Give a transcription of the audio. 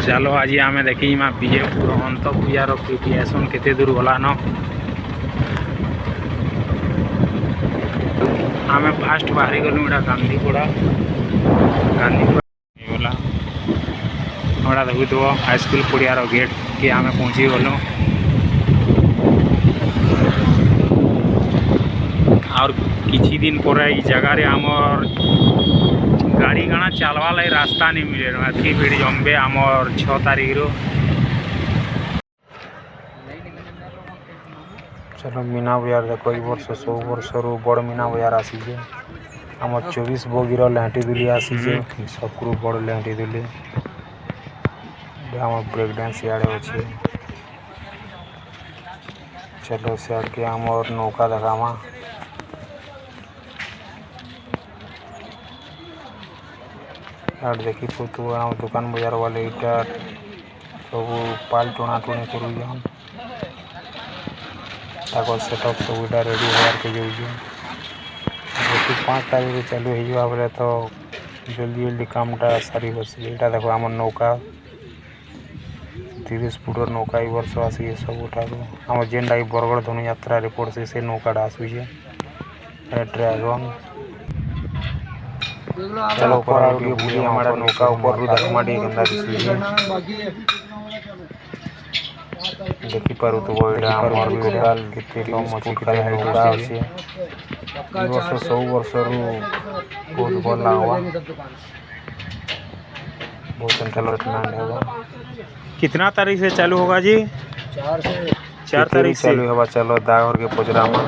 चलो आज आम देखी विजयपुर अंत पूजार प्रिपेरेसन केते दूर गलान। आम फास्ट बाहरी गलु इटा गांधीपड़ा गला हमारा देखुव हाईस्कल पड़ियार गेट के आम पहुँची गलु और किछि दिन पर जगार आमर गाड़ी गाना चलवा लगे रास्ता नहीं मिले एति भीड़ जमबे आमर 6 तारीख रो। चलो मीना बजार देखो ये वर्ष 100 वर्ष रू बड़ मीना बजार आसीजे आमर 24 बगीर लहटी दुली आसीजे सबकू बड़ लहटी दुली आम ब्रेक डांस इे अच्छे। चलो सियाड़ के आमर नौका देखामा यार देखी तो दुकान बाजार वाले इटा सब पाल टोना टोनी करूँ सेटअप सब इटा रेडी होवार के जाऊँ 5 तारीख चालू हो बोले तो जल्दी जल्दी कामटा सारी बस। यहाँ देखो आम नौका 30 फुटर नौका ये वर्ष आसी सब उठा आम जेनटा बरगढ़ धनु यात्रा रिपोर्ट से नौकाटा आसूचे ड्रैगन। चलो बुझे हमारा नौका ऊपर रू देखमा केन्दा दिसुचे देखि पारु तो बड़ा हमर विराल केते मछली करे नौका আছে ई वर्ष 100 वर्ष रू बहुत बड़ा हुआ बहुत इंटरनेशनल होगा। कितना तारीख से चालू होगा जी? 4 तारीख से चालू होगा। चलो दागर के पोजरा में